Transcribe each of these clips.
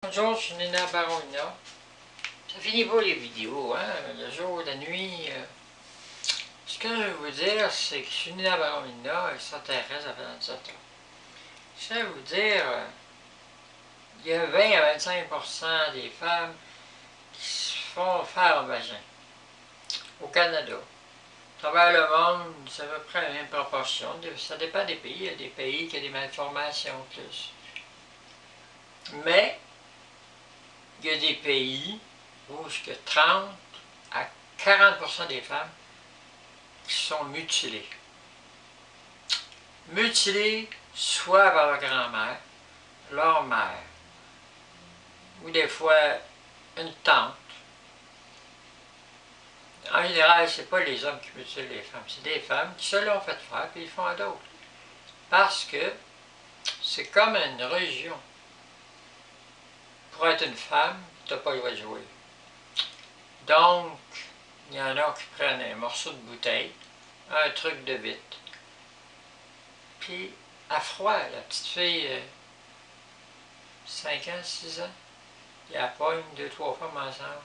Bonjour, je suis Nina Baronina. Ça finit pas les vidéos, hein? Le jour, la nuit. Ce que je veux vous dire, c'est que je suis Nina Baronina, extraterrestre à 27 ans. Je vais vous dire, il y a 20 à 25% des femmes qui se font faire un vagin au Canada. À travers le monde, c'est à peu près la même proportion. Ça dépend des pays. Il y a des pays qui ont des malformations plus. Mais, il y a des pays où jusqu'à 30 à 40% des femmes qui sont mutilées. Mutilées soit par leur grand-mère, leur mère, ou des fois une tante. En général, ce n'est pas les hommes qui mutilent les femmes, c'est des femmes qui se l'ont fait faire puis ils font à d'autres. Parce que c'est comme une religion. Pour être une femme, tu n'as pas le droit de jouer. Donc, il y en a qui prennent un morceau de bouteille, un truc de vitre, puis à froid, la petite fille, 5 ans, 6 ans, il la pogne 2-3 femmes ensemble,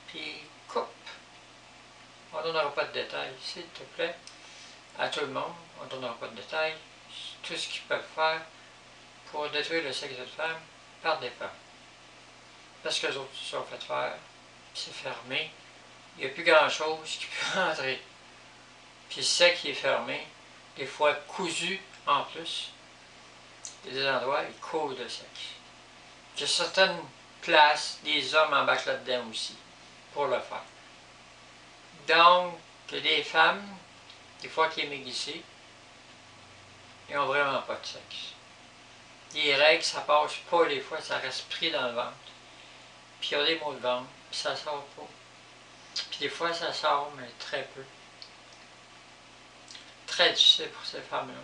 puis coupe. On ne donnera pas de détails, s'il te plaît, à tout le monde, on ne donnera pas de détails. Tout ce qu'ils peuvent faire pour détruire le sexe de femme par des femmes. Parce que les autres se sont fait faire, c'est fermé, il n'y a plus grand-chose qui peut rentrer. Puis le sexe qui est fermé, des fois cousu en plus, il y a des endroits, ils cousent le sexe. Il y a certaines places, des hommes embarquent là-dedans aussi, pour le faire. Donc, il y a des femmes, des fois qui est maigrissées, ils n'ont vraiment pas de sexe. Les règles, ça passe pas des fois, ça reste pris dans le ventre. Puis il y a des maux de ventre, puis ça sort pas. Puis des fois ça sort, mais très peu. Très difficile pour ces femmes-là.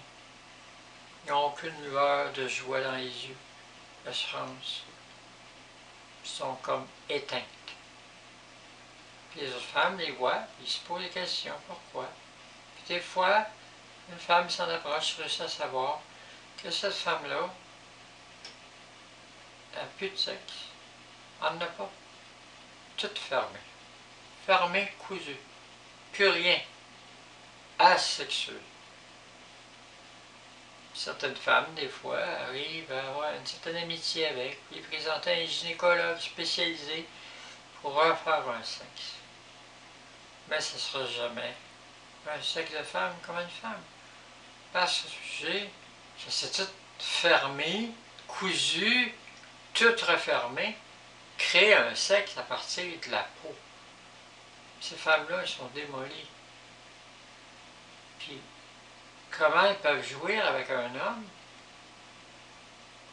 Ils n'ont aucune lueur de joie dans les yeux, d'assurance. Ils sont comme éteintes. Puis les autres femmes les voient, ils se posent des questions, pourquoi? Puis des fois, une femme s'en approche, réussit à savoir que cette femme-là n'a plus de sexe. Elle n'en a pas. Tout fermé. Fermé, cousu. Plus rien. Asexuel. Certaines femmes, des fois, arrivent à avoir une certaine amitié avec, puis présenter un gynécologue spécialisé pour refaire un sexe. Mais ce ne sera jamais un sexe de femme comme une femme. Parce que c'est tout fermé, cousu, tout refermé, créer un sexe à partir de la peau. Ces femmes-là, elles sont démolies. Puis, comment elles peuvent jouir avec un homme?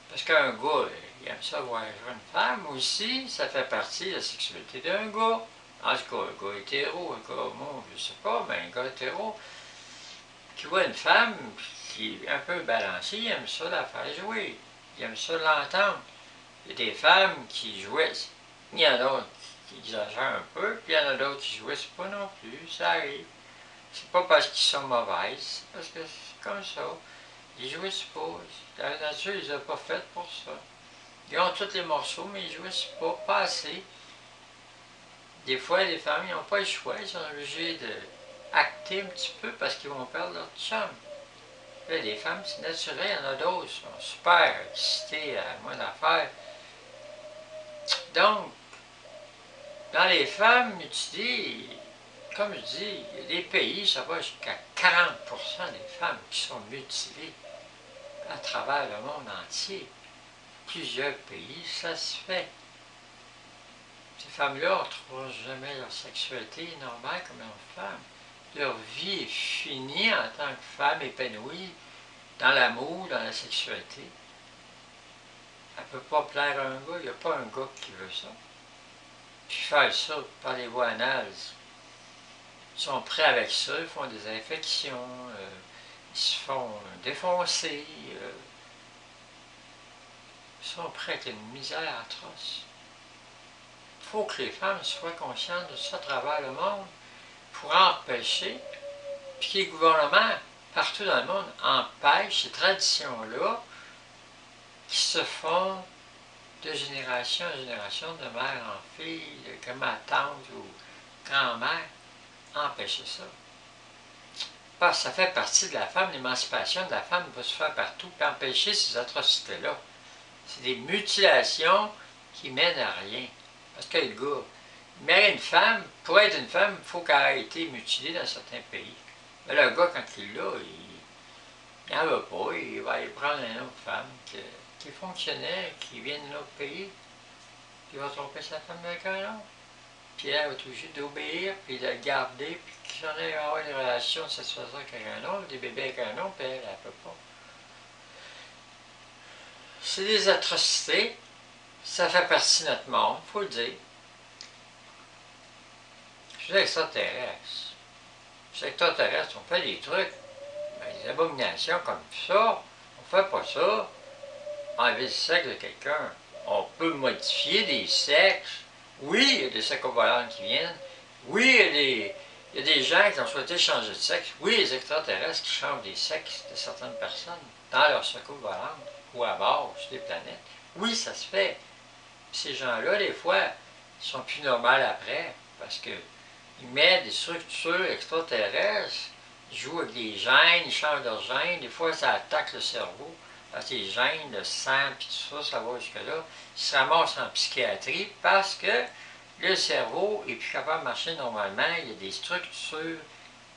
Parce qu'un gars, il aime ça voir jouer une femme aussi, ça fait partie de la sexualité d'un gars. En tout cas, un gars hétéro, un gars homo, je sais pas, mais un gars hétéro qui voit une femme qui est un peu balancée, il aime ça la faire jouer. Il aime ça l'entendre. Il y a des femmes qui jouissent. Il y en a d'autres qui exagèrent un peu, puis il y en a d'autres qui jouissent pas non plus, ça arrive. C'est pas parce qu'ils sont mauvaises, c'est parce que c'est comme ça. Ils jouissent pas. La nature les a pas faites pour ça. Ils ont tous les morceaux, mais ils jouissent pas assez. Des fois, les femmes, ils n'ont pas le choix, ils sont obligés d'acter un petit peu parce qu'ils vont perdre leur chum. Là, les femmes, c'est naturel, il y en a d'autres qui sont super excitées à moins d'affaires. Donc, dans les femmes mutilées, comme je dis, il y a des pays, ça va jusqu'à 40% des femmes qui sont mutilées à travers le monde entier. Plusieurs pays, ça se fait. Ces femmes-là ne retrouvent jamais leur sexualité normale comme une femme. Leur vie est finie en tant que femme épanouie dans l'amour, dans la sexualité. Elle ne peut pas plaire à un gars, il n'y a pas un gars qui veut ça. Puis faire ça par les voies anales, ils sont prêts avec ça, ils font des infections, ils se font défoncer, ils sont prêts avec une misère atroce. Il faut que les femmes soient conscientes de ça à travers le monde pour empêcher, puis que les gouvernements partout dans le monde empêchent ces traditions-là qui se font de génération en génération, de mère en fille, que ma tante ou grand-mère empêchait ça. Parce que ça fait partie de la femme, l'émancipation de la femme va se faire partout, puis empêcher ces atrocités-là. C'est des mutilations qui mènent à rien. Parce que le gars, mais une femme, pour être une femme, il faut qu'elle ait été mutilée dans certains pays. Mais le gars, quand il l'a, il n'en veut pas, il va aller prendre une autre femme qui fonctionnait, qui vient d'un autre pays, puis il va tromper sa femme avec un autre. Puis elle va être obligée d'obéir, puis de le garder, puis qu'il en ait avoir une relation de cette façon avec un autre, des bébés avec un autre, puis elle ne peut pas. C'est des atrocités, ça fait partie de notre monde, il faut le dire. Je suis extraterrestre. Je suis extraterrestre, on fait des trucs, mais des abominations comme ça, on fait pas ça. Enlever le sexe de quelqu'un. On peut modifier des sexes. Oui, il y a des secovolants qui viennent. Oui, il y a des gens qui ont souhaité changer de sexe. Oui, les extraterrestres qui changent des sexes de certaines personnes dans leur secovolante ou à bord sur des planètes. Oui, ça se fait. Ces gens-là, des fois, ils sont plus normaux après parce qu'ils mettent des structures extraterrestres, ils jouent avec des gènes, ils changent leurs gènes. Des fois, ça attaque le cerveau. Parce que les gènes, le sang, puis tout ça, ça va jusque-là. Ils se ramassent en psychiatrie parce que le cerveau est plus capable de marcher normalement. Il y a des structures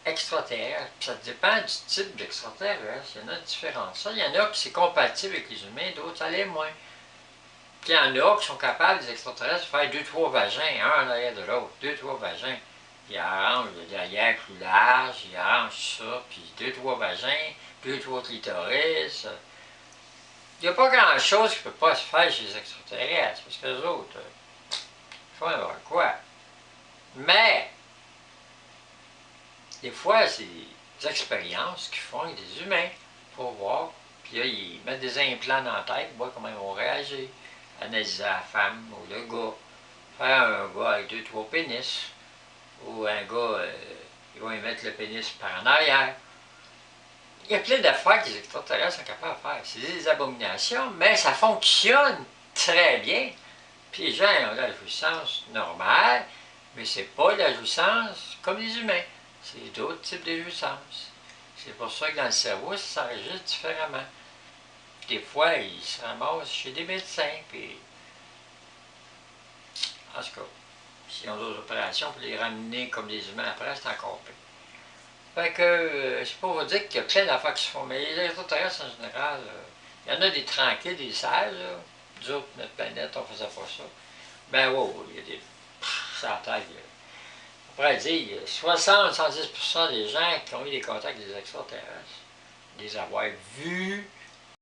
extraterrestres. Puis ça dépend du type d'extraterrestre. Il y en a différents. Ça, il y en a qui c'est compatible avec les humains, d'autres ça l'est moins. Puis il y en a qui sont capables, des extraterrestres, de faire 2-3 vagins, un en arrière de l'autre, 2-3 vagins. Ils arrangent le derrière plus large, ils arrangent ça, puis 2-3 vagins, 2-3 clitoris. Il n'y a pas grand-chose qui ne peut pas se faire chez les extraterrestres, parce que les autres, ils font n'importe quoi. Mais, des fois, c'est des expériences qu'ils font avec des humains, pour voir. Puis là, ils mettent des implants dans la tête, voir comment ils vont réagir. Analyser la femme ou le gars. Faire un gars avec 2-3 pénis. Ou un gars, ils vont y mettre le pénis par en arrière. Il y a plein d'affaires que les extraterrestres sont capables de faire. C'est des abominations, mais ça fonctionne très bien. Puis les gens ont la jouissance normale, mais c'est pas la jouissance comme les humains. C'est d'autres types de jouissance. C'est pour ça que dans le cerveau, ça s'enregistre différemment. Des fois, ils se ramassent chez des médecins, puis en tout cas, s'ils ont d'autres opérations pour les ramener comme des humains après, c'est encore pire. Fait que, c'est pour vous dire qu'il y a plein d'affaires qui se font, mais les extraterrestres en général, il y en a des tranquilles, des sages, là. Nous autres, notre planète, on faisait pas ça. Ben oui, il y a des... ça taille. On pourrait dire, 60-70% des gens qui ont eu des contacts avec des extraterrestres, les avoir vus,